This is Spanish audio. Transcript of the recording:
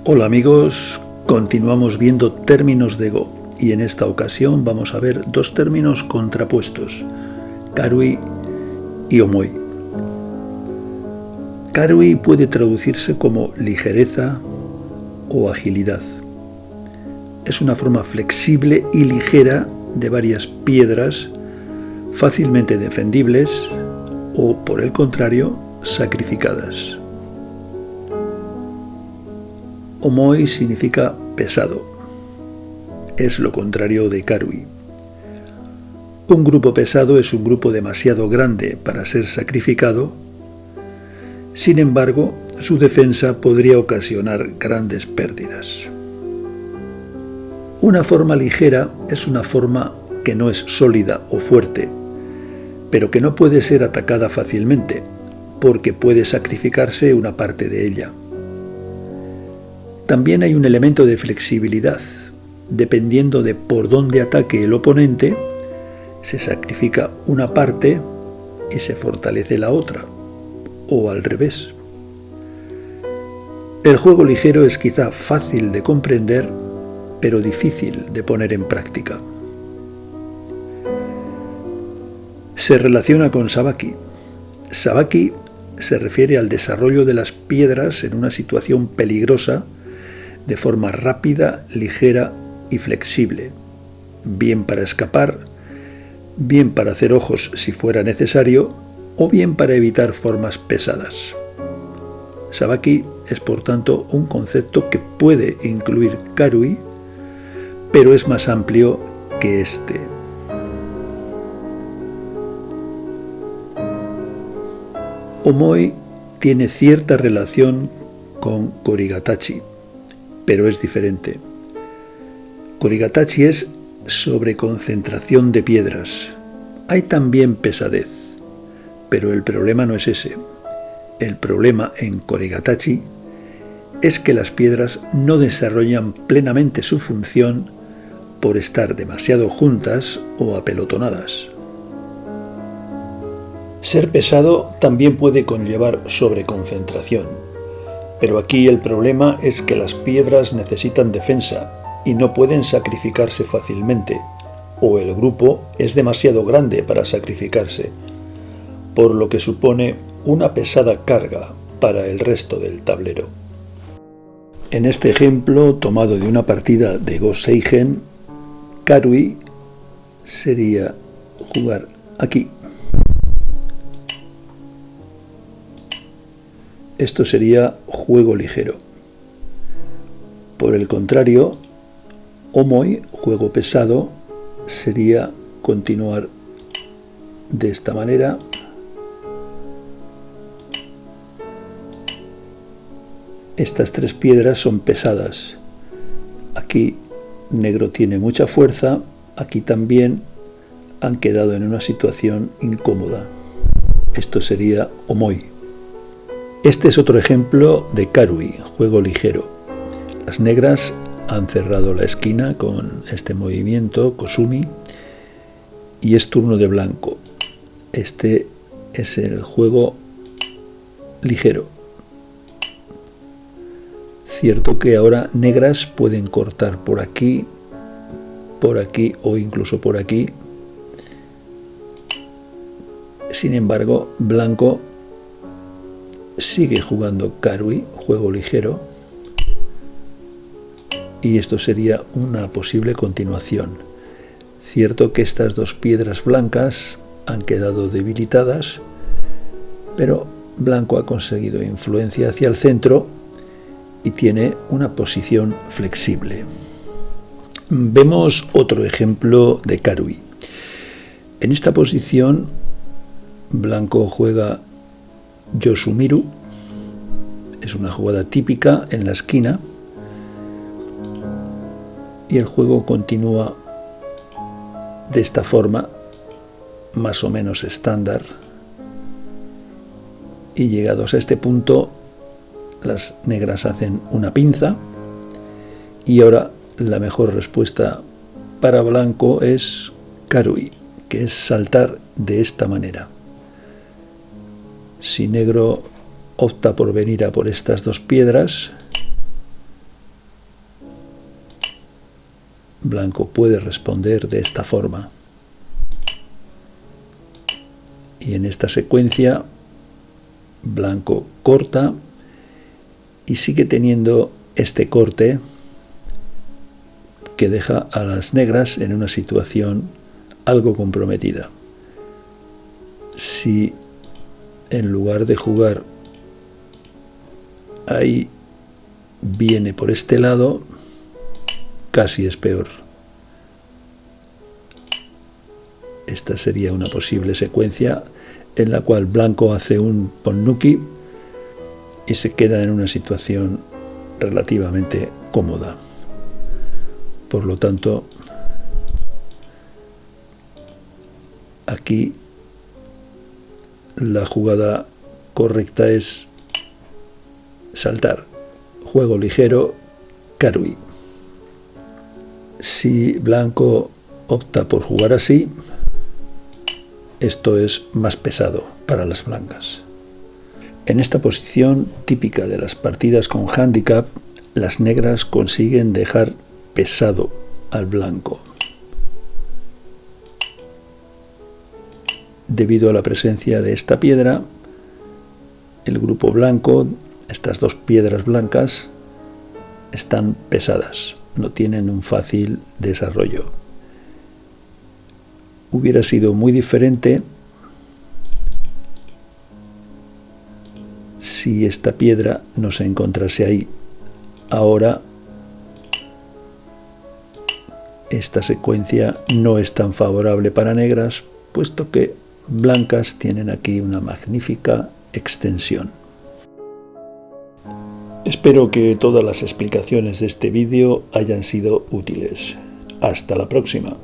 Hola amigos, continuamos viendo términos de Go y en esta ocasión vamos a ver dos términos contrapuestos, Karui y Omoi. Karui puede traducirse como ligereza o agilidad. Es una forma flexible y ligera de varias piedras fácilmente defendibles o, por el contrario, sacrificadas. Omoi significa pesado. Es lo contrario de Karui. Un grupo pesado es un grupo demasiado grande para ser sacrificado. Sin embargo, su defensa podría ocasionar grandes pérdidas. Una forma ligera es una forma que no es sólida o fuerte, pero que no puede ser atacada fácilmente, porque puede sacrificarse una parte de ella. También hay un elemento de flexibilidad. Dependiendo de por dónde ataque el oponente, se sacrifica una parte y se fortalece la otra, o al revés. El juego ligero es quizá fácil de comprender, pero difícil de poner en práctica. Se relaciona con Sabaki. Sabaki se refiere al desarrollo de las piedras en una situación peligrosa de forma rápida, ligera y flexible, bien para escapar, bien para hacer ojos si fuera necesario, o bien para evitar formas pesadas. Sabaki es por tanto un concepto que puede incluir Karui, pero es más amplio que este. Omoi tiene cierta relación con Korigatachi, pero es diferente. Korigatachi es sobreconcentración de piedras. Hay también pesadez, pero el problema no es ese. El problema en Korigatachi es que las piedras no desarrollan plenamente su función por estar demasiado juntas o apelotonadas. Ser pesado también puede conllevar sobreconcentración. Pero aquí el problema es que las piedras necesitan defensa y no pueden sacrificarse fácilmente, o el grupo es demasiado grande para sacrificarse, por lo que supone una pesada carga para el resto del tablero. En este ejemplo, tomado de una partida de Go Seigen, Karui sería jugar aquí. Esto sería juego ligero. Por el contrario, Omoi, juego pesado, sería continuar de esta manera. Estas tres piedras son pesadas. Aquí negro tiene mucha fuerza, aquí también han quedado en una situación incómoda. Esto sería Omoi. Este es otro ejemplo de Karui, juego ligero. Las negras han cerrado la esquina con este movimiento, Kosumi, y es turno de blanco. Este es el juego ligero. Cierto que ahora negras pueden cortar por aquí o incluso por aquí. Sin embargo, blanco sigue jugando Karui, juego ligero, y esto sería una posible continuación. Cierto que estas dos piedras blancas han quedado debilitadas, pero blanco ha conseguido influencia hacia el centro y tiene una posición flexible. Vemos otro ejemplo de Karui. En esta posición, blanco juega Yosumiru, es una jugada típica en la esquina y el juego continúa de esta forma, más o menos estándar, y llegados a este punto las negras hacen una pinza y ahora la mejor respuesta para blanco es Karui, que es saltar de esta manera. Si negro opta por venir a por estas dos piedras, blanco puede responder de esta forma. Y en esta secuencia, blanco corta y sigue teniendo este corte que deja a las negras en una situación algo comprometida. Si en lugar de jugar ahí viene por este lado, casi es peor. Esta sería una posible secuencia en la cual blanco hace un ponnuki y se queda en una situación relativamente cómoda. Por lo tanto, aquí la jugada correcta es saltar. Juego ligero, karui. Si blanco opta por jugar así, esto es más pesado para las blancas. En esta posición típica de las partidas con handicap, las negras consiguen dejar pesado al blanco. Debido a la presencia de esta piedra, el grupo blanco, estas dos piedras blancas, están pesadas, no tienen un fácil desarrollo. Hubiera sido muy diferente si esta piedra no se encontrase ahí. Ahora esta secuencia no es tan favorable para negras, puesto que blancas tienen aquí una magnífica extensión. Espero que todas las explicaciones de este vídeo hayan sido útiles. Hasta la próxima.